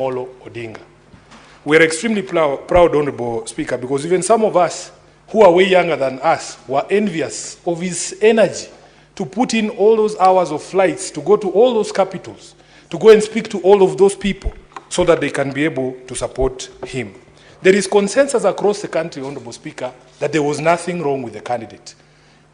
Odinga. We are extremely proud, Honorable Speaker, because even some of us who are way younger than us were envious of his energy to put in all those hours of flights, to go to all those capitals, to go and speak to all of those people so that they can be able to support him. There is consensus across the country, Honorable Speaker, that there was nothing wrong with the candidate.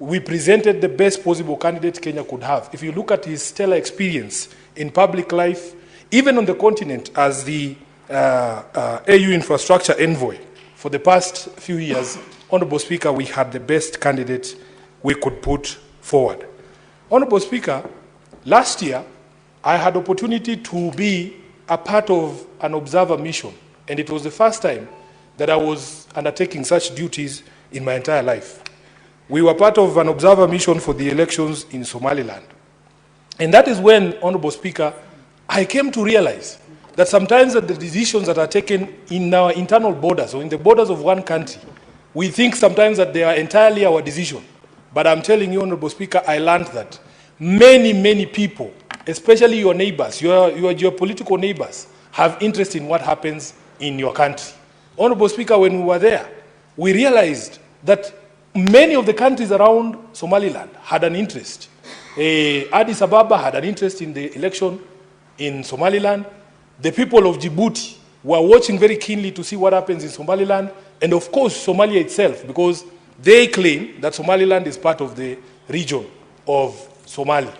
We presented the best possible candidate Kenya could have. If you look at his stellar experience in public life, even on the continent as the AU infrastructure envoy for the past few years, Honorable Speaker, we had the best candidate we could put forward. Honorable Speaker, last year, I had opportunity to be a part of an observer mission, and it was the first time that I was undertaking such duties in my entire life. We were part of an observer mission for the elections in Somaliland. And that is when, Honorable Speaker, I came to realize that sometimes the decisions that are taken in our internal borders or in the borders of one country, we think sometimes that they are entirely our decision. But I'm telling you, Honorable Speaker, I learned that many people, especially your neighbors, your geopolitical neighbors, have interest in what happens in your country. Honorable Speaker, when we were there, we realized that many of the countries around Somaliland had an interest. Addis Ababa had an interest in the election in Somaliland. The people of Djibouti were watching very keenly to see what happens in Somaliland, and of course Somalia itself, because they claim that Somaliland is part of the region of Somalia.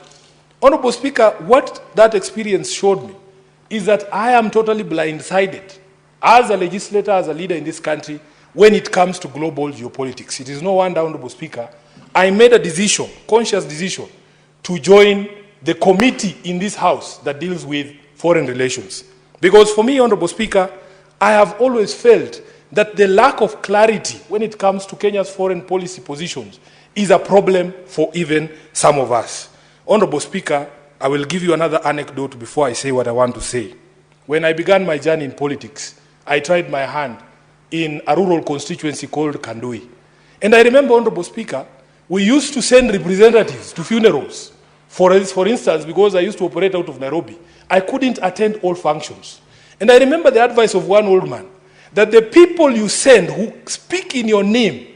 Honorable Speaker, what that experience showed me is that I am totally blindsided as a legislator, as a leader in this country, when it comes to global geopolitics. It is no wonder, Honorable Speaker, I made a decision, conscious decision, to join the committee in this House that deals with foreign relations. Because for me, Honorable Speaker, I have always felt that the lack of clarity when it comes to Kenya's foreign policy positions is a problem for even some of us. Honorable Speaker, I will give you another anecdote before I say what I want to say. When I began my journey in politics, I tried my hand in a rural constituency called Kandui. And I remember, Honorable Speaker, we used to send representatives to funerals. For instance, because I used to operate out of Nairobi, I couldn't attend all functions. And I remember the advice of one old man, that the people you send who speak in your name,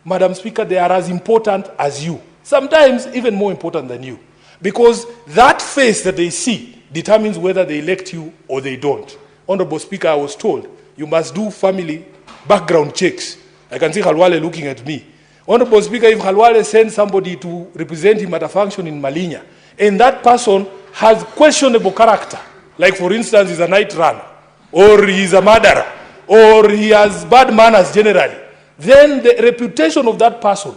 Madam Speaker, they are as important as you. Sometimes even more important than you. Because that face that they see determines whether they elect you or they don't. Honorable Speaker, I was told, you must do family background checks. I can see Khalwale looking at me. Honorable Speaker, if Khalwale sends somebody to represent him at a function in Malinya, and that person has questionable character, like for instance, he's a night runner, or he's a murderer, or he has bad manners generally, then the reputation of that person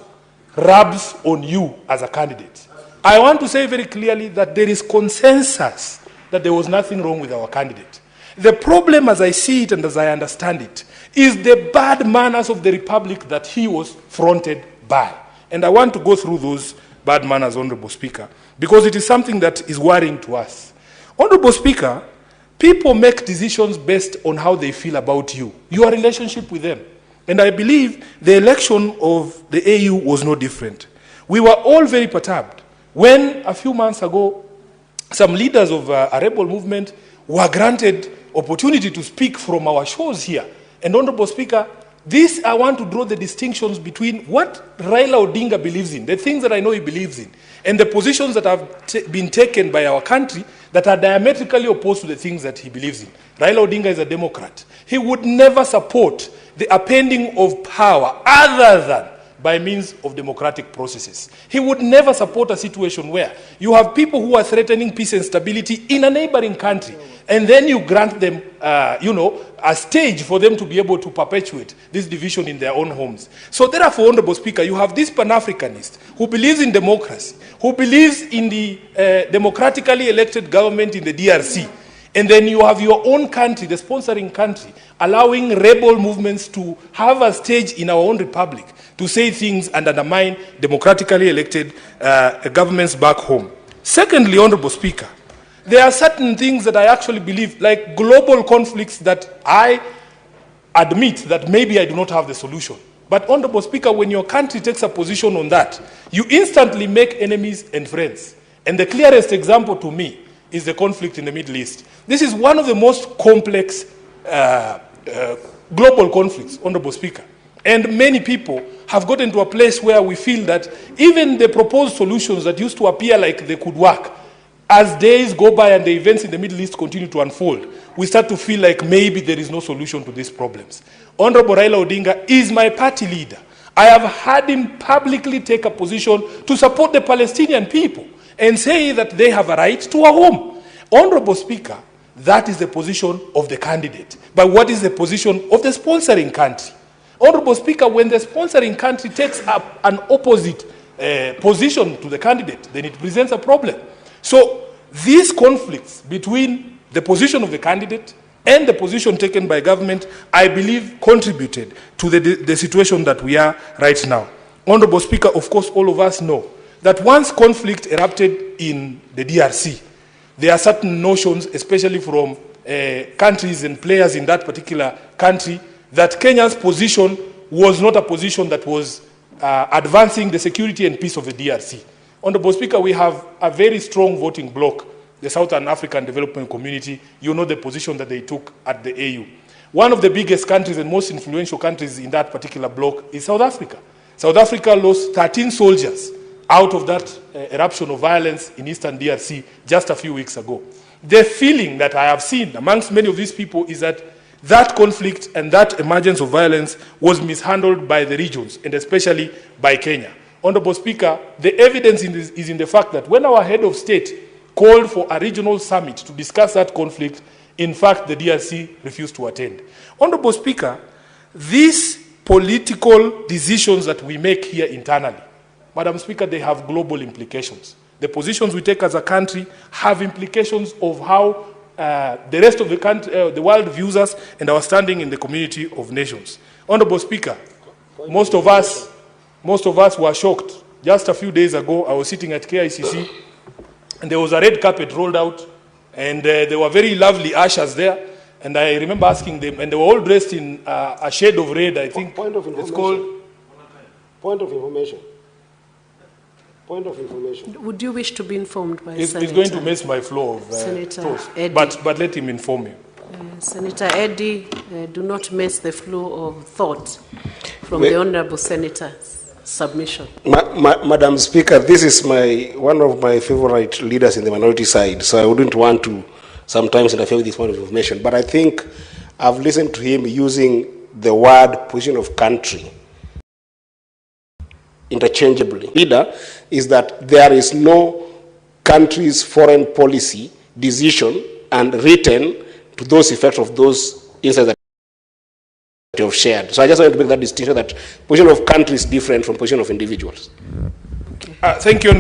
rubs on you as a candidate. I want to say very clearly that there is consensus that there was nothing wrong with our candidate. The problem, as I see it and as I understand it, is the bad manners of the republic that he was fronted by. And I want to go through those bad manners, Honorable Speaker, because it is something that is worrying to us. Honorable Speaker, people make decisions based on how they feel about you, your relationship with them. And I believe the election of the AU was no different. We were all very perturbed when a few months ago, some leaders of a rebel movement were granted opportunity to speak from our shows here. And Honorable Speaker, this I want to draw the distinctions between what Raila Odinga believes in, the things that I know he believes in, and the positions that have been taken by our country that are diametrically opposed to the things that he believes in. Raila Odinga is a Democrat. He would never support the appending of power other than by means of democratic processes. He would never support a situation where you have people who are threatening peace and stability in a neighboring country, and then you grant them, a stage for them to be able to perpetuate this division in their own homes. So therefore, Honorable Speaker, you have this Pan-Africanist who believes in democracy, who believes in the democratically elected government in the DRC, and then you have your own country, the sponsoring country, allowing rebel movements to have a stage in our own republic to say things and undermine democratically elected governments back home. Secondly, Honorable Speaker, there are certain things that I actually believe, like global conflicts, that I admit that maybe I do not have the solution. But Honorable Speaker, when your country takes a position on that, you instantly make enemies and friends. And the clearest example to me is the conflict in the Middle East. This is one of the most complex global conflicts, Honorable Speaker. And many people have gotten to a place where we feel that even the proposed solutions that used to appear like they could work, as days go by and the events in the Middle East continue to unfold, we start to feel like maybe there is no solution to these problems. Honorable Raila Odinga is my party leader. I have had him publicly take a position to support the Palestinian people and say that they have a right to a home. Honorable Speaker, that is the position of the candidate. But what is the position of the sponsoring country? Honorable Speaker, when the sponsoring country takes up an opposite position to the candidate, then it presents a problem. So these conflicts between the position of the candidate and the position taken by government, I believe, contributed to the situation that we are right now. Honorable Speaker, of course, all of us know that once conflict erupted in the DRC, there are certain notions, especially from countries and players in that particular country, that Kenya's position was not a position that was advancing the security and peace of the DRC. Honorable Speaker, we have a very strong voting bloc, the Southern African Development Community. You know the position that they took at the AU. One of the biggest countries and most influential countries in that particular bloc is South Africa. South Africa lost 13 soldiers out of that eruption of violence in Eastern DRC just a few weeks ago. The feeling that I have seen amongst many of these people is that that conflict and that emergence of violence was mishandled by the regions, and especially by Kenya. Honorable Speaker, the evidence is in the fact that when our head of state called for a regional summit to discuss that conflict, in fact, the DRC refused to attend. Honorable Speaker, these political decisions that we make here internally, Madam Speaker, they have global implications. The positions we take as a country have implications of how the rest of the country, the world views us and our standing in the community of nations. Honorable Speaker, most of us were shocked. Just a few days ago, I was sitting at KICC, and there was a red carpet rolled out, and there were very lovely ushers there. And I remember asking them, and they were all dressed in a shade of red, I think. Point of information. It's called... Point of information. Point of information. Would you wish to be informed by It's Senator? going to mess my flow of Senator thoughts. Eddie. But let him inform you. Senator Eddie, do not mess the flow of thought from the Honourable Senator's submission. Madam Speaker, this is one of my favorite leaders in the minority side, so I wouldn't want to sometimes interfere with this point of information. But I think I've listened to him using the word position of country interchangeably. Leader is that there is no country's foreign policy decision and written to those effects of those insights that you have shared. So I just wanted to make that distinction that position of country is different from position of individuals. Thank you,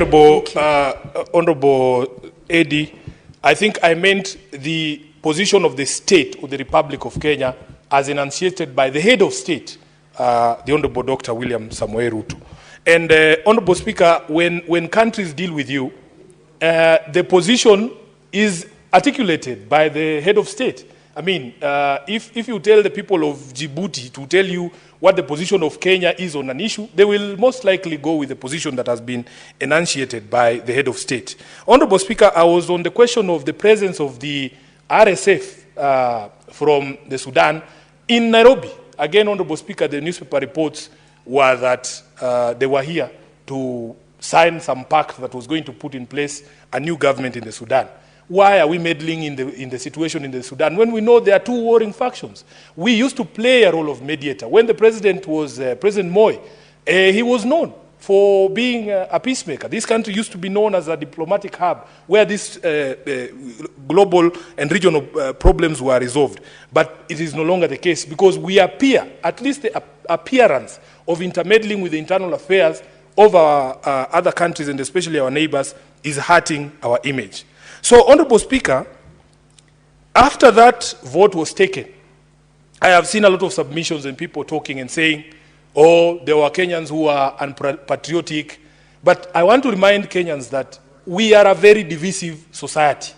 Honorable Eddie. I think I meant the position of the state or the Republic of Kenya as enunciated by the head of state, the Honorable Dr. William Samoei Ruto. And Honorable Speaker, when countries deal with you, the position is articulated by the head of state. I mean, if you tell the people of Djibouti to tell you what the position of Kenya is on an issue, they will most likely go with the position that has been enunciated by the head of state. Honorable Speaker, I was on the question of the presence of the RSF from the Sudan in Nairobi. Again, Honorable Speaker, the newspaper reports were that they were here to sign some pact that was going to put in place a new government in the Sudan. Why are we meddling in the situation in the Sudan when we know there are two warring factions? We used to play a role of mediator. When the president was President Moi, he was known for being a peacemaker. This country used to be known as a diplomatic hub where these global and regional problems were resolved. But it is no longer the case because we appear, at least the appearance of intermeddling with the internal affairs of our other countries and especially our neighbors is hurting our image. So, Honorable Speaker, after that vote was taken, I have seen a lot of submissions and people talking and saying, oh, there were Kenyans who are unpatriotic. But I want to remind Kenyans that we are a very divisive society.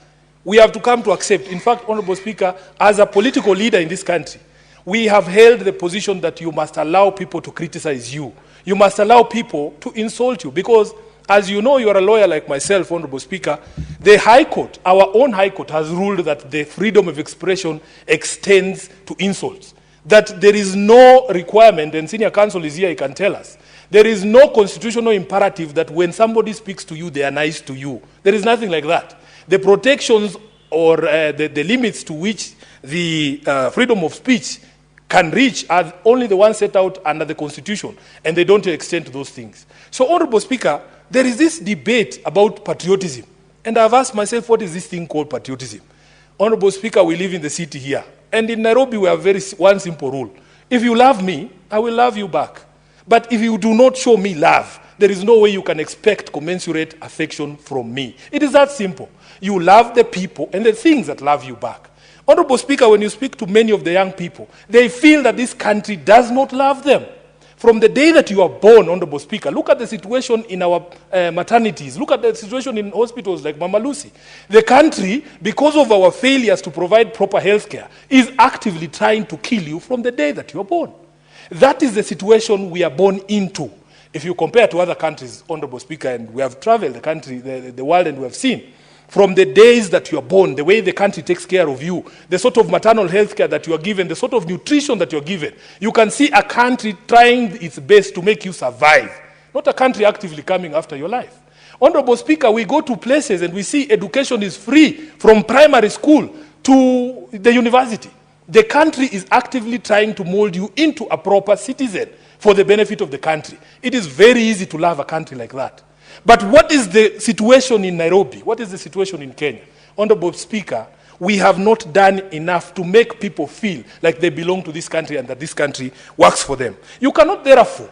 We have to come to accept. In fact, Honorable Speaker, as a political leader in this country, we have held the position that you must allow people to criticize you. You must allow people to insult you because As you know, you are a lawyer like myself, Honorable Speaker. The High Court, our own High Court, has ruled that the freedom of expression extends to insults. That there is no requirement, and Senior Counsel is here, he can tell us, there is no constitutional imperative that when somebody speaks to you, they are nice to you. There is nothing like that. The protections or the limits to which the freedom of speech can reach are only the ones set out under the Constitution, and they don't extend to those things. So, Honorable Speaker, there is this debate about patriotism, and I've asked myself, what is this thing called patriotism? Honorable Speaker, we live in the city here, and in Nairobi we have one simple rule. If you love me, I will love you back. But if you do not show me love, there is no way you can expect commensurate affection from me. It is that simple. You love the people and the things that love you back. Honorable Speaker, when you speak to many of the young people, they feel that this country does not love them. From the day that you are born, Honorable Speaker, look at the situation in our maternities. Look at the situation in hospitals like Mama Lucy. The country, because of our failures to provide proper health care, is actively trying to kill you from the day that you are born. That is the situation we are born into. If you compare to other countries, Honorable Speaker, and we have traveled the country, the world, and we have seen, from the days that you are born, the way the country takes care of you, the sort of maternal health care that you are given, the sort of nutrition that you are given, you can see a country trying its best to make you survive, not a country actively coming after your life. Honorable Speaker, we go to places and we see education is free from primary school to the university. The country is actively trying to mold you into a proper citizen for the benefit of the country. It is very easy to love a country like that. But what is the situation in Nairobi? What is the situation in Kenya? Honorable Speaker, we have not done enough to make people feel like they belong to this country and that this country works for them. You cannot therefore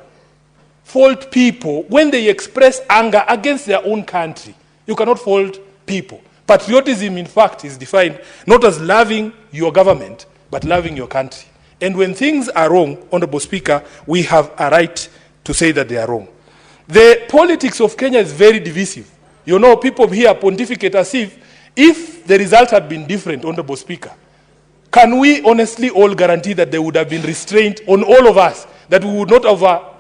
fault people when they express anger against their own country. You cannot fault people. Patriotism, in fact, is defined not as loving your government, but loving your country. And when things are wrong, Honorable Speaker, we have a right to say that they are wrong. The politics of Kenya is very divisive. You know, people here pontificate as if the result had been different, Honorable Speaker. Can we honestly all guarantee that there would have been restraint on all of us, that we would not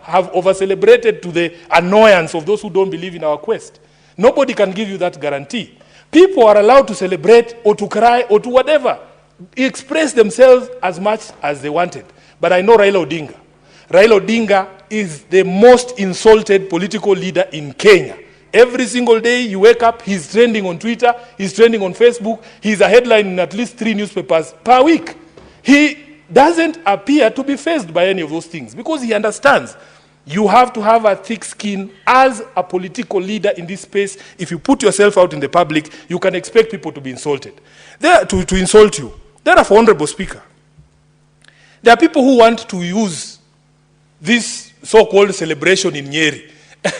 have over-celebrated to the annoyance of those who don't believe in our quest? Nobody can give you that guarantee. People are allowed to celebrate or to cry or to whatever, express themselves as much as they wanted. But I know Raila Odinga. Raila Odinga is the most insulted political leader in Kenya. Every single day you wake up, he's trending on Twitter, he's trending on Facebook, he's a headline in at least 3 newspapers per week. He doesn't appear to be fazed by any of those things because he understands you have to have a thick skin as a political leader in this space. If you put yourself out in the public, you can expect people to be insulted. To insult you. Therefore, Honorable Speaker, there are people who want to use this so-called celebration in Nyeri.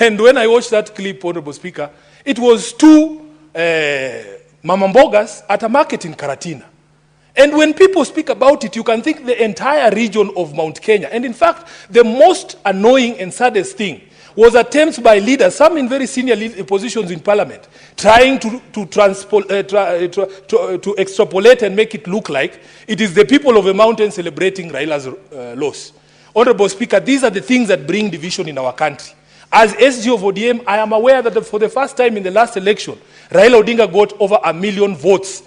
And when I watched that clip, Honorable Speaker, it was 2 mama mbogas at a market in Karatina. And when people speak about it, you can think the entire region of Mount Kenya. And in fact, the most annoying and saddest thing was attempts by leaders, some in very senior positions in parliament, trying to extrapolate and make it look like it is the people of a mountain celebrating Raila's loss. Honorable Speaker, these are the things that bring division in our country. As SG of ODM, I am aware that for the first time in the last election, Raila Odinga got over 1 million votes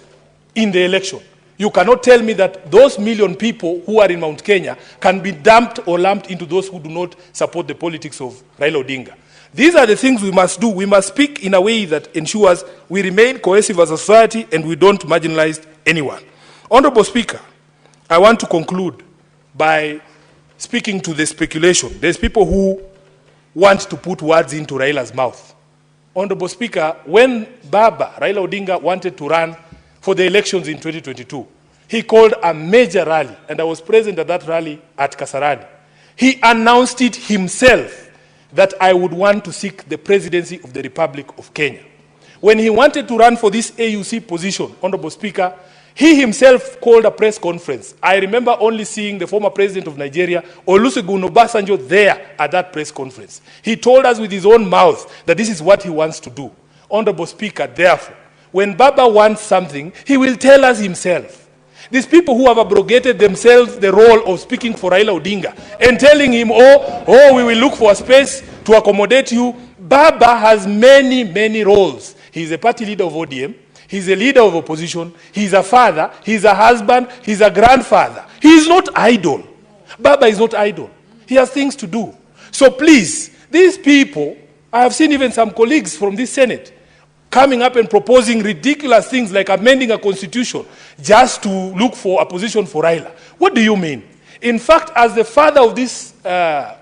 in the election. You cannot tell me that those million people who are in Mount Kenya can be dumped or lumped into those who do not support the politics of Raila Odinga. These are the things we must do. We must speak in a way that ensures we remain cohesive as a society and we don't marginalize anyone. Honorable Speaker, I want to conclude by speaking to the speculation. There's people who want to put words into Raila's mouth. Honorable Speaker, when Baba, Raila Odinga, wanted to run for the elections in 2022, he called a major rally, and I was present at that rally at Kasarani. He announced it himself that I would want to seek the presidency of the Republic of Kenya. When he wanted to run for this AUC position, Honorable Speaker, he himself called a press conference. I remember only seeing the former president of Nigeria, Olusegun Obasanjo, there at that press conference. He told us with his own mouth that this is what he wants to do. Honorable Speaker, therefore, when Baba wants something, he will tell us himself. These people who have abrogated themselves the role of speaking for Raila Odinga and telling him, oh, we will look for a space to accommodate you. Baba has many, many roles. He's a party leader of ODM. He's a leader of opposition. He's a father. He's a husband. He's a grandfather. He is not idle. Baba is not idle. He has things to do. So please, these people, I have seen even some colleagues from this Senate coming up and proposing ridiculous things like amending a constitution just to look for a position for Raila. What do you mean? In fact, as the father of this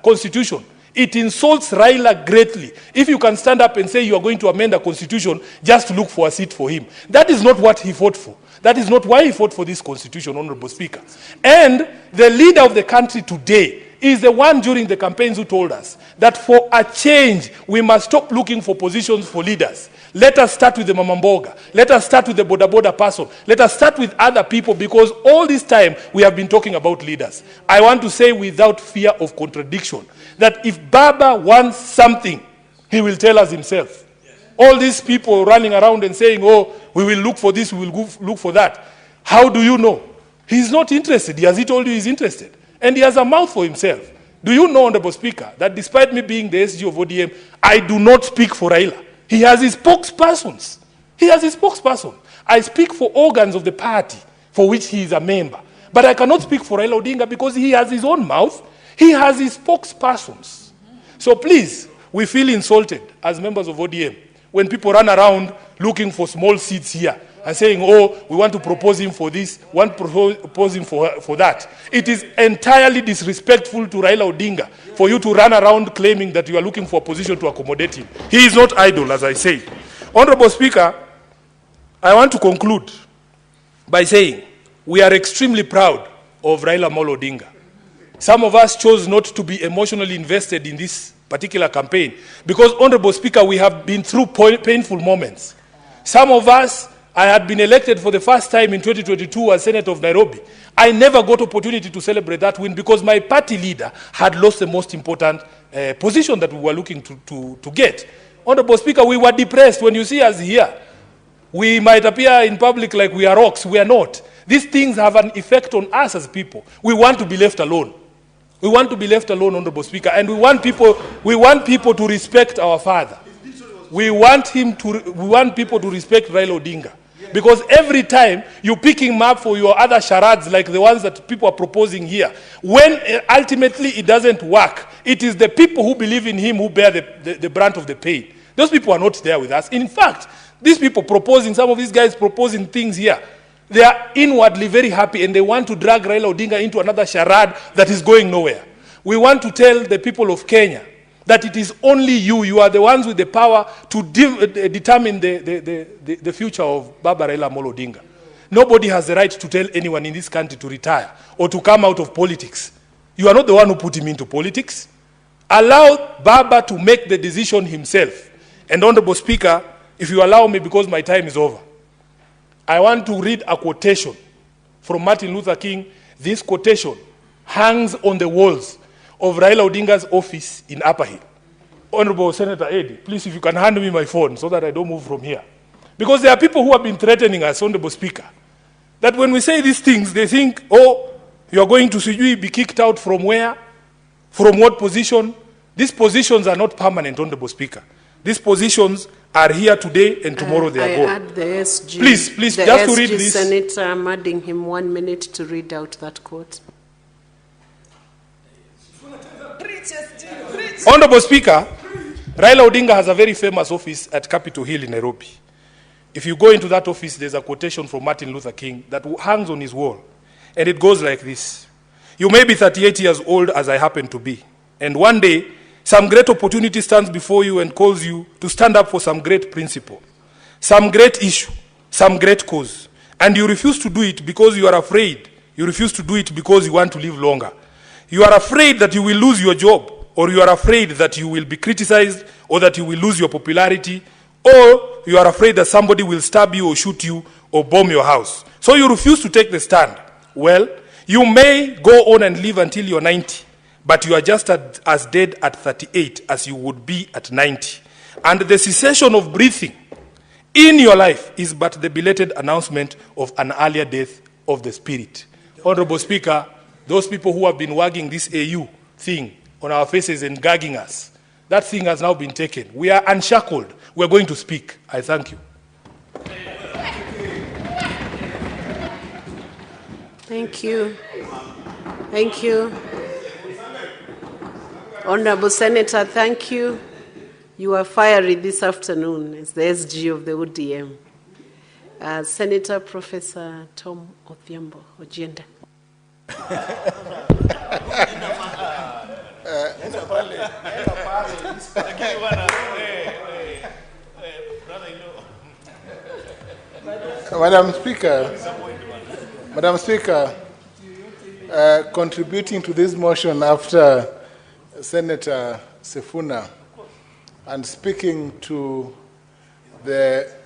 constitution, it insults Raila greatly if you can stand up and say you are going to amend a constitution just to look for a seat for him. That is not what he fought for. That is not why he fought for this constitution, Honorable Speaker. And the leader of the country today is the one during the campaigns who told us that for a change, we must stop looking for positions for leaders. Let us start with the Mamamboga. Let us start with the Boda Boda person. Let us start with other people, because all this time we have been talking about leaders. I want to say without fear of contradiction that if Baba wants something, he will tell us himself. All these people running around and saying, oh, we will look for this, we will look for that. How do you know? He's not interested. Has he told you he's interested? And he has a mouth for himself. Do you know, Honorable Speaker, that despite me being the SG of ODM, I do not speak for Raila. He has his spokespersons. He has his spokesperson. I speak for organs of the party for which he is a member. But I cannot speak for Raila Odinga because he has his own mouth. He has his spokespersons. So please, we feel insulted as members of ODM when people run around looking for small seats here and saying, oh, we want to propose him for this, want to propose him for that. It is entirely disrespectful to Raila Odinga for you to run around claiming that you are looking for a position to accommodate him. He is not idle, as I say. Honorable Speaker, I want to conclude by saying we are extremely proud of Raila Amolo Odinga. Some of us chose not to be emotionally invested in this particular campaign because, Honorable Speaker, we have been through painful moments. Some of us, I had been elected for the first time in 2022 as Senator of Nairobi. I never got opportunity to celebrate that win because my party leader had lost the most important position that we were looking to get. Honorable Speaker, we were depressed. When you see us here, we might appear in public like we are rocks. We are not. These things have an effect on us as people. We want to be left alone. We want to be left alone, Honorable Speaker, and we want people to respect our father. We want people to respect Raila Odinga. Because every time you pick him up for your other charades like the ones that people are proposing here, when ultimately it doesn't work, it is the people who believe in him who bear the brunt of the pain. Those people are not there with us. In fact, these people proposing, some of these guys proposing things here, they are inwardly very happy and they want to drag Raila Odinga into another charade that is going nowhere. We want to tell the people of Kenya that it is only you are the ones with the power to determine the future of Baba Raila Amolo Odinga. Nobody has the right to tell anyone in this country to retire or to come out of politics. You are not the one who put him into politics. Allow Baba to make the decision himself. And Honorable Speaker, if you allow me, because my time is over, I want to read a quotation from Martin Luther King. This quotation hangs on the walls of Raila Odinga's office in Upper Hill. Honorable Senator Eddie, please, if you can hand me my phone so that I don't move from here. Because there are people who have been threatening us, Honorable Speaker, that when we say these things, they think, oh, you are going to be kicked out from where? From what position? These positions are not permanent, Honorable Speaker. These positions are here today and tomorrow they are gone. I add the SG. Please, the just to SG read this. Senator, I'm adding him 1 minute to read out that quote. Honorable Speaker, Raila Odinga has a very famous office at Capitol Hill in Nairobi. If you go into that office, there's a quotation from Martin Luther King that hangs on his wall. And it goes like this. You may be 38 years old as I happen to be. And one day, some great opportunity stands before you and calls you to stand up for some great principle, some great issue, some great cause. And you refuse to do it because you are afraid. You refuse to do it because you want to live longer. You are afraid that you will lose your job, or you are afraid that you will be criticized, or that you will lose your popularity, or you are afraid that somebody will stab you or shoot you or bomb your house. So you refuse to take the stand. Well, you may go on and live until you're 90, but you are just as dead at 38 as you would be at 90. And the cessation of breathing in your life is but the belated announcement of an earlier death of the spirit. Honorable Speaker, those people who have been wagging this AU thing on our faces and gagging us, That thing has now been taken. We are unshackled. We are going to speak. I thank you. Thank you. Thank you. Honorable Senator, thank you. You are fiery this afternoon as the SG of the ODM. Senator Professor Tom Odhiambo Ojienda. Madam Speaker, contributing to this motion after Senator Sifuna and speaking to the